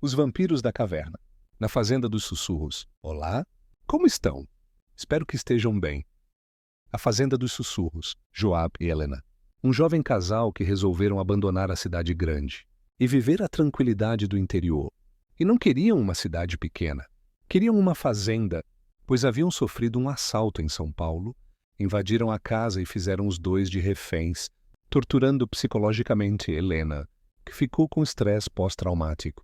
Os vampiros da caverna. Na Fazenda dos Sussurros. Olá, como estão? Espero que estejam bem. A Fazenda dos Sussurros. Joab e Helena. Um jovem casal que resolveram abandonar a cidade grande e viver a tranquilidade do interior. E não queriam uma cidade pequena. Queriam uma fazenda, pois haviam sofrido um assalto em São Paulo, invadiram a casa e fizeram os dois de reféns, torturando psicologicamente Helena, que ficou com estresse pós-traumático.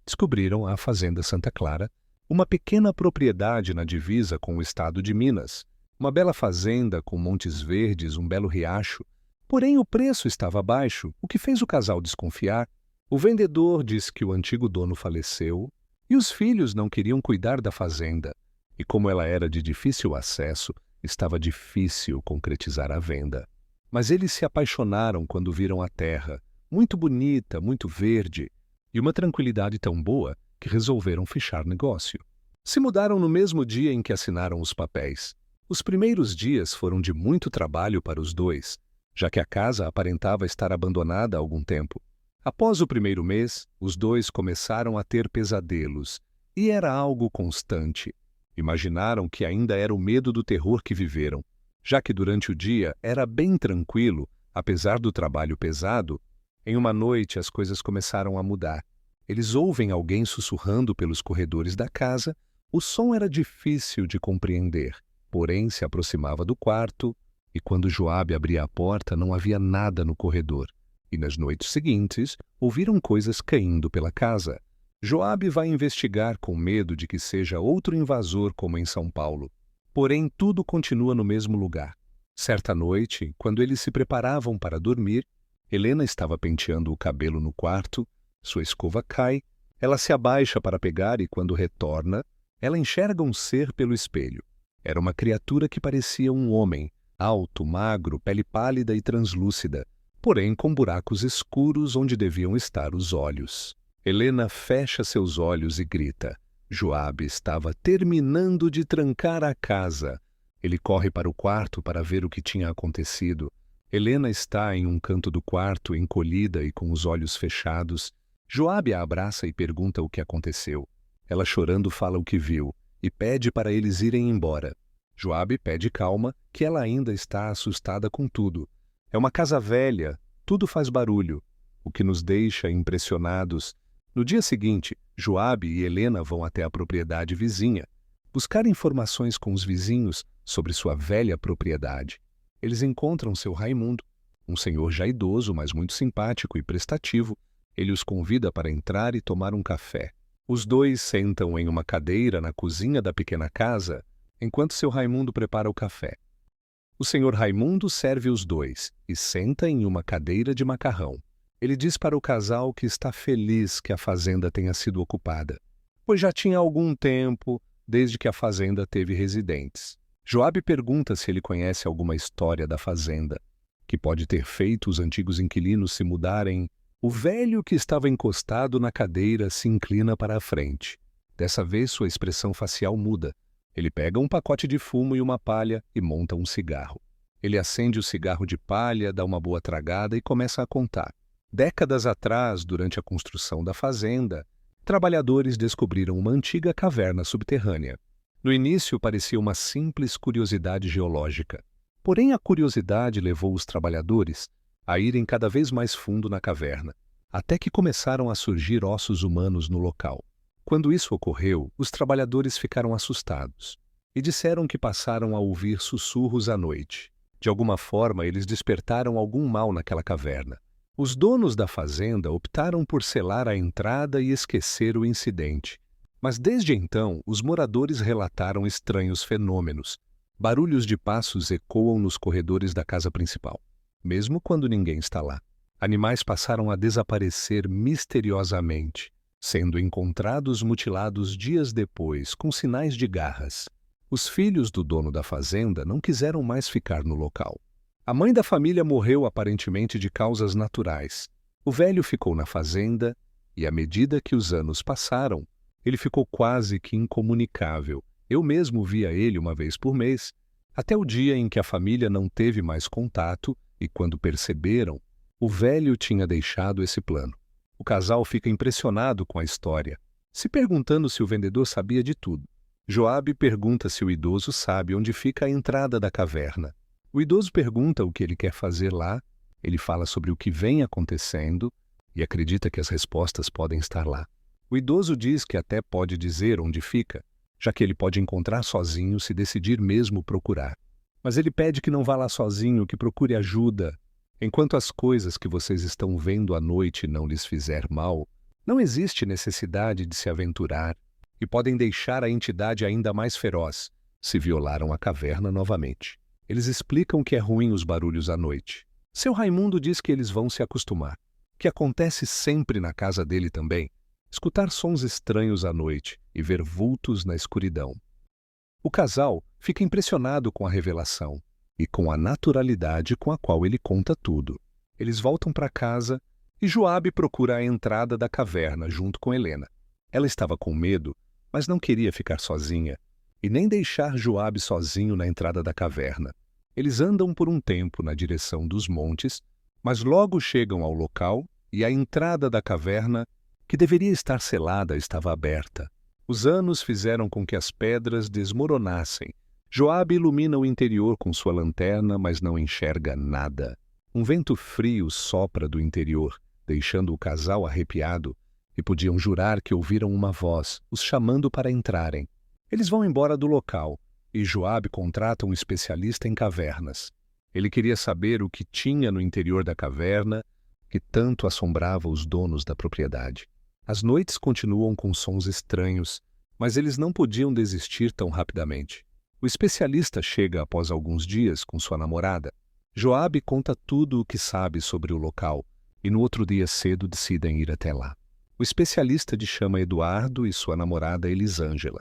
Descobriram a Fazenda Santa Clara, uma pequena propriedade na divisa com o estado de Minas, uma bela fazenda com montes verdes, um belo riacho, porém o preço estava baixo, o que fez o casal desconfiar. O vendedor disse que o antigo dono faleceu e os filhos não queriam cuidar da fazenda, e como ela era de difícil acesso, estava difícil concretizar a venda. Mas eles se apaixonaram quando viram a terra, muito bonita, muito verde, e uma tranquilidade tão boa que resolveram fechar negócio. Se mudaram no mesmo dia em que assinaram os papéis. Os primeiros dias foram de muito trabalho para os dois, já que a casa aparentava estar abandonada há algum tempo. Após o primeiro mês, os dois começaram a ter pesadelos, e era algo constante. Imaginaram que ainda era o medo do terror que viveram, já que durante o dia era bem tranquilo, apesar do trabalho pesado. Em uma noite as coisas começaram a mudar. Eles ouvem alguém sussurrando pelos corredores da casa. O som era difícil de compreender, porém se aproximava do quarto, e quando Joabe abria a porta não havia nada no corredor. E nas noites seguintes, ouviram coisas caindo pela casa. Joabe vai investigar com medo de que seja outro invasor como em São Paulo. Porém, tudo continua no mesmo lugar. Certa noite, quando eles se preparavam para dormir, Helena estava penteando o cabelo no quarto, sua escova cai, ela se abaixa para pegar e quando retorna, ela enxerga um ser pelo espelho. Era uma criatura que parecia um homem, alto, magro, pele pálida e translúcida, porém com buracos escuros onde deviam estar os olhos. Helena fecha seus olhos e grita. Joabe estava terminando de trancar a casa. Ele corre para o quarto para ver o que tinha acontecido. Helena está em um canto do quarto, encolhida e com os olhos fechados. Joabe a abraça e pergunta o que aconteceu. Ela chorando fala o que viu e pede para eles irem embora. Joabe pede calma, que ela ainda está assustada com tudo. É uma casa velha, tudo faz barulho, o que nos deixa impressionados. No dia seguinte, Joabe e Helena vão até a propriedade vizinha, buscar informações com os vizinhos sobre sua velha propriedade. Eles encontram seu Raimundo, um senhor já idoso, mas muito simpático e prestativo. Ele os convida para entrar e tomar um café. Os dois sentam em uma cadeira na cozinha da pequena casa, enquanto seu Raimundo prepara o café. O senhor Raimundo serve os dois e senta em uma cadeira de macarrão. Ele diz para o casal que está feliz que a fazenda tenha sido ocupada, pois já tinha algum tempo desde que a fazenda teve residentes. Joabe pergunta se ele conhece alguma história da fazenda, que pode ter feito os antigos inquilinos se mudarem. O velho que estava encostado na cadeira se inclina para a frente. Dessa vez sua expressão facial muda. Ele pega um pacote de fumo e uma palha e monta um cigarro. Ele acende o cigarro de palha, dá uma boa tragada e começa a contar. Décadas atrás, durante a construção da fazenda, trabalhadores descobriram uma antiga caverna subterrânea. No início parecia uma simples curiosidade geológica. Porém, a curiosidade levou os trabalhadores a irem cada vez mais fundo na caverna, até que começaram a surgir ossos humanos no local. Quando isso ocorreu, os trabalhadores ficaram assustados e disseram que passaram a ouvir sussurros à noite. De alguma forma, eles despertaram algum mal naquela caverna. Os donos da fazenda optaram por selar a entrada e esquecer o incidente. Mas desde então, os moradores relataram estranhos fenômenos. Barulhos de passos ecoam nos corredores da casa principal, mesmo quando ninguém está lá. Animais passaram a desaparecer misteriosamente, sendo encontrados mutilados dias depois, com sinais de garras. Os filhos do dono da fazenda não quiseram mais ficar no local. A mãe da família morreu aparentemente de causas naturais. O velho ficou na fazenda e, à medida que os anos passaram, ele ficou quase que incomunicável. Eu mesmo via ele uma vez por mês, até o dia em que a família não teve mais contato e, quando perceberam, o velho tinha deixado esse plano. O casal fica impressionado com a história. se perguntando se o vendedor sabia de tudo. Joabe pergunta se o idoso sabe onde fica a entrada da caverna. O idoso pergunta o que ele quer fazer lá, ele fala sobre o que vem acontecendo e acredita que as respostas podem estar lá. O idoso diz que até pode dizer onde fica, já que ele pode encontrar sozinho se decidir mesmo procurar. Mas ele pede que não vá lá sozinho, que procure ajuda. Enquanto as coisas que vocês estão vendo à noite não lhes fizer mal, não existe necessidade de se aventurar e podem deixar a entidade ainda mais feroz se violaram a caverna novamente. Eles explicam que é ruim os barulhos à noite. Seu Raimundo diz que eles vão se acostumar, que acontece sempre na casa dele também, escutar sons estranhos à noite e ver vultos na escuridão. O casal fica impressionado com a revelação e com a naturalidade com a qual ele conta tudo. Eles voltam para casa e Joabe procura a entrada da caverna junto com Helena. Ela estava com medo, mas não queria ficar sozinha e nem deixar Joabe sozinho na entrada da caverna. Eles andam por um tempo na direção dos montes, mas logo chegam ao local e a entrada da caverna, que deveria estar selada, estava aberta. Os anos fizeram com que as pedras desmoronassem. Joabe ilumina o interior com sua lanterna, mas não enxerga nada. Um vento frio sopra do interior, deixando o casal arrepiado, e podiam jurar que ouviram uma voz, os chamando para entrarem. Eles vão embora do local, e Joabe contrata um especialista em cavernas. Ele queria saber o que tinha no interior da caverna, que tanto assombrava os donos da propriedade. As noites continuam com sons estranhos, mas eles não podiam desistir tão rapidamente. O especialista chega após alguns dias com sua namorada. Joabe conta tudo o que sabe sobre o local, e no outro dia cedo decidem ir até lá. O especialista chama Eduardo e sua namorada Elisângela.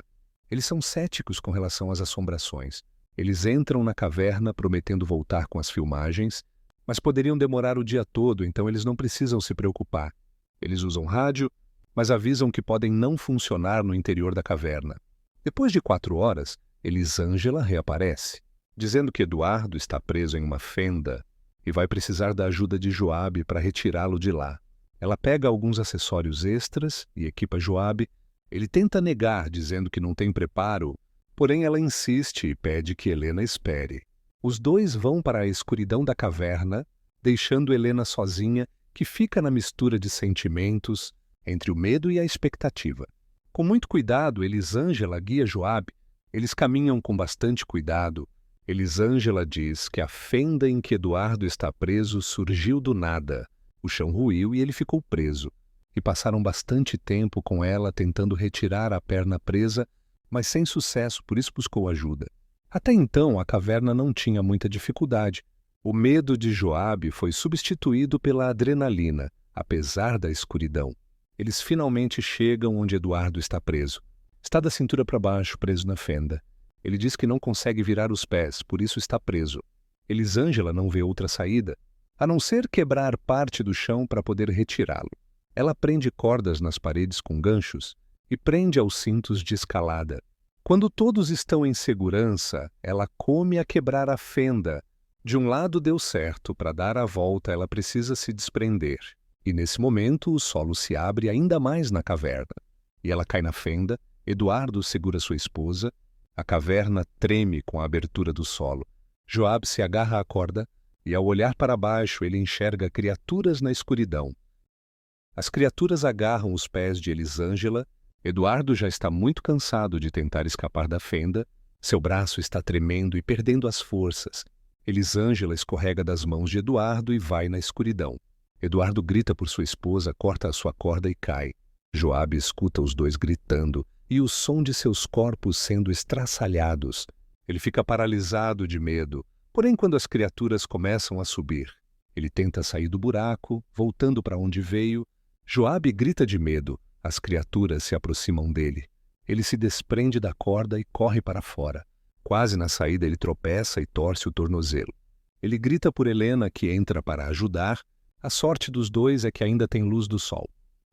Eles são céticos com relação às assombrações. Eles entram na caverna prometendo voltar com as filmagens, mas poderiam demorar o dia todo, então eles não precisam se preocupar. Eles usam rádio, mas avisam que podem não funcionar no interior da caverna. Depois de 4 horas, Elisângela reaparece, dizendo que Eduardo está preso em uma fenda e vai precisar da ajuda de Joabe para retirá-lo de lá. Ela pega alguns acessórios extras e equipa Joabe. Ele tenta negar, dizendo que não tem preparo, porém ela insiste e pede que Helena espere. Os dois vão para a escuridão da caverna, deixando Helena sozinha, que fica na mistura de sentimentos, entre o medo e a expectativa. Com muito cuidado, Elisângela guia Joabe. Eles caminham com bastante cuidado. Elisângela diz que a fenda em que Eduardo está preso surgiu do nada. O chão ruiu e ele ficou preso. E passaram bastante tempo com ela tentando retirar a perna presa, mas sem sucesso, por isso buscou ajuda. Até então, a caverna não tinha muita dificuldade. O medo de Joabe foi substituído pela adrenalina, apesar da escuridão. Eles finalmente chegam onde Eduardo está preso. Está da cintura para baixo, preso na fenda. Ele diz que não consegue virar os pés, por isso está preso. Elisângela não vê outra saída, a não ser quebrar parte do chão para poder retirá-lo. Ela prende cordas nas paredes com ganchos e prende aos cintos de escalada. Quando todos estão em segurança, ela come a quebrar a fenda. De um lado deu certo, para dar a volta ela precisa se desprender. E nesse momento o solo se abre ainda mais na caverna. E ela cai na fenda, Eduardo segura sua esposa, a caverna treme com a abertura do solo. Joabe se agarra à corda e ao olhar para baixo ele enxerga criaturas na escuridão. As criaturas agarram os pés de Elisângela. Eduardo já está muito cansado de tentar escapar da fenda. Seu braço está tremendo e perdendo as forças. Elisângela escorrega das mãos de Eduardo e vai na escuridão. Eduardo grita por sua esposa, corta a sua corda e cai. Joabe escuta os dois gritando e o som de seus corpos sendo estraçalhados. Ele fica paralisado de medo, porém quando as criaturas começam a subir, ele tenta sair do buraco, voltando para onde veio. Joabe grita de medo. As criaturas se aproximam dele. Ele se desprende da corda e corre para fora. Quase na saída ele tropeça e torce o tornozelo. Ele grita por Helena, que entra para ajudar. A sorte dos dois é que ainda tem luz do sol.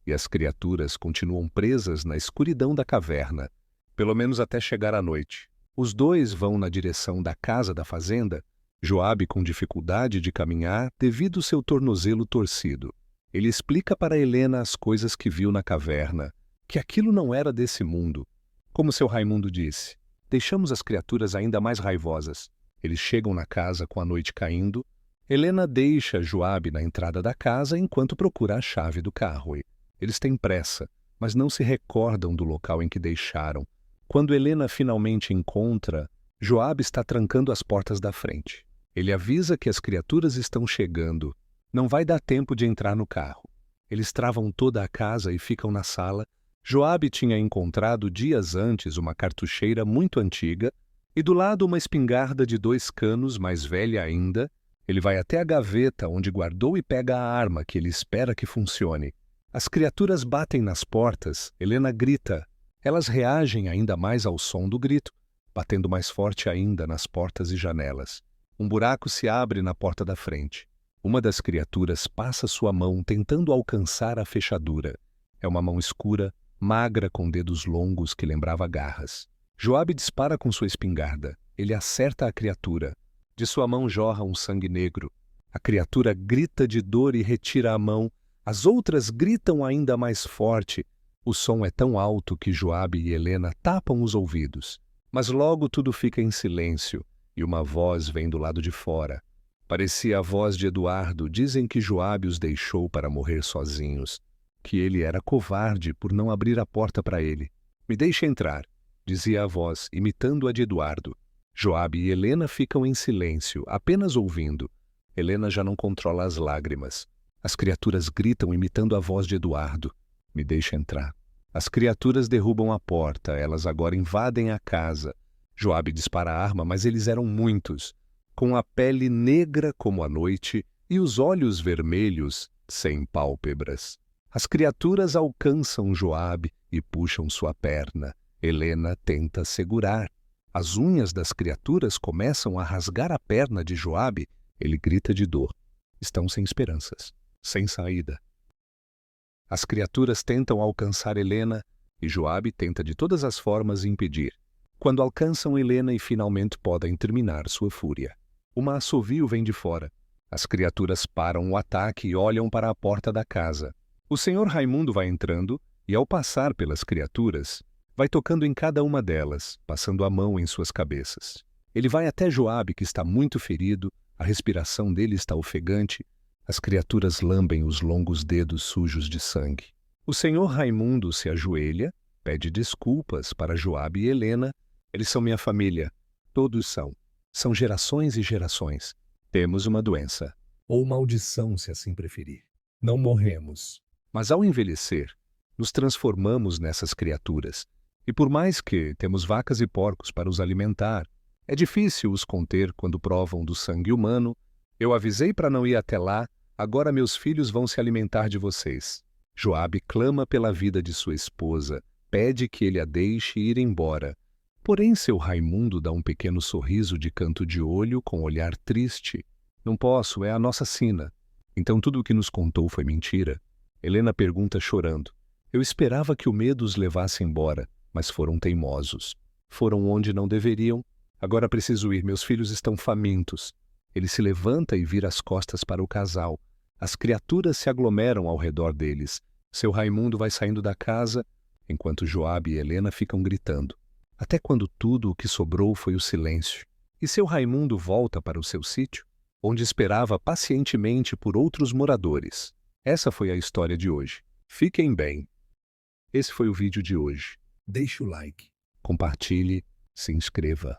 E as criaturas continuam presas na escuridão da caverna, pelo menos até chegar à noite. Os dois vão na direção da casa da fazenda, Joabe com dificuldade de caminhar devido ao seu tornozelo torcido. Ele explica para Helena as coisas que viu na caverna, que aquilo não era desse mundo. Como seu Raimundo disse, deixamos as criaturas ainda mais raivosas. Eles chegam na casa com a noite caindo. Helena deixa Joabe na entrada da casa enquanto procura a chave do carro. Eles têm pressa, mas não se recordam do local em que deixaram. Quando Helena finalmente encontra, Joabe está trancando as portas da frente. Ele avisa que as criaturas estão chegando. Não vai dar tempo de entrar no carro. Eles travam toda a casa e ficam na sala. Joabe tinha encontrado dias antes uma cartucheira muito antiga e do lado uma espingarda de 2 canos, mais velha ainda. Ele vai até a gaveta onde guardou e pega a arma que ele espera que funcione. As criaturas batem nas portas. Helena grita. Elas reagem ainda mais ao som do grito, batendo mais forte ainda nas portas e janelas. Um buraco se abre na porta da frente. Uma das criaturas passa sua mão tentando alcançar a fechadura. É uma mão escura, magra com dedos longos que lembrava garras. Joabe dispara com sua espingarda. Ele acerta a criatura. De sua mão jorra um sangue negro. A criatura grita de dor e retira a mão. As outras gritam ainda mais forte. O som é tão alto que Joabe e Helena tapam os ouvidos. Mas logo tudo fica em silêncio e uma voz vem do lado de fora. Parecia a voz de Eduardo. Dizem que Joabe os deixou para morrer sozinhos, que ele era covarde por não abrir a porta para ele. Me deixe entrar, dizia a voz, imitando a de Eduardo. Joabe e Helena ficam em silêncio, apenas ouvindo. Helena já não controla as lágrimas. As criaturas gritam imitando a voz de Eduardo. Me deixa entrar. As criaturas derrubam a porta, elas agora invadem a casa. Joabe dispara a arma, mas eles eram muitos, com a pele negra como a noite e os olhos vermelhos, sem pálpebras. As criaturas alcançam Joabe e puxam sua perna. Helena tenta segurar. As unhas das criaturas começam a rasgar a perna de Joabe. Ele grita de dor. Estão sem esperanças, sem saída. As criaturas tentam alcançar Helena e Joabe tenta de todas as formas impedir. Quando alcançam Helena e finalmente podem terminar sua fúria. Uma assovio vem de fora. As criaturas param o ataque e olham para a porta da casa. O senhor Raimundo vai entrando e, ao passar pelas criaturas, vai tocando em cada uma delas, passando a mão em suas cabeças. Ele vai até Joabe, que está muito ferido, a respiração dele está ofegante. As criaturas lambem os longos dedos sujos de sangue. O senhor Raimundo se ajoelha, pede desculpas para Joabe e Helena. Eles são minha família. Todos são. São gerações e gerações. Temos uma doença. Ou maldição, se assim preferir. Não morremos. Mas ao envelhecer, nos transformamos nessas criaturas. E por mais que temos vacas e porcos para os alimentar, é difícil os conter quando provam do sangue humano. Eu avisei para não ir até lá, agora meus filhos vão se alimentar de vocês. Joabe clama pela vida de sua esposa, pede que ele a deixe ir embora. Porém, seu Raimundo dá um pequeno sorriso de canto de olho com olhar triste. Não posso, é a nossa sina. Então tudo o que nos contou foi mentira? Helena pergunta chorando. Eu esperava que o medo os levasse embora, mas foram teimosos. Foram onde não deveriam. Agora preciso ir, meus filhos estão famintos. Ele se levanta e vira as costas para o casal. As criaturas se aglomeram ao redor deles. Seu Raimundo vai saindo da casa, enquanto Joabe e Helena ficam gritando. Até quando tudo o que sobrou foi o silêncio. E seu Raimundo volta para o seu sítio, onde esperava pacientemente por outros moradores. Essa foi a história de hoje. Fiquem bem. Esse foi o vídeo de hoje. Deixe o like, compartilhe, se inscreva.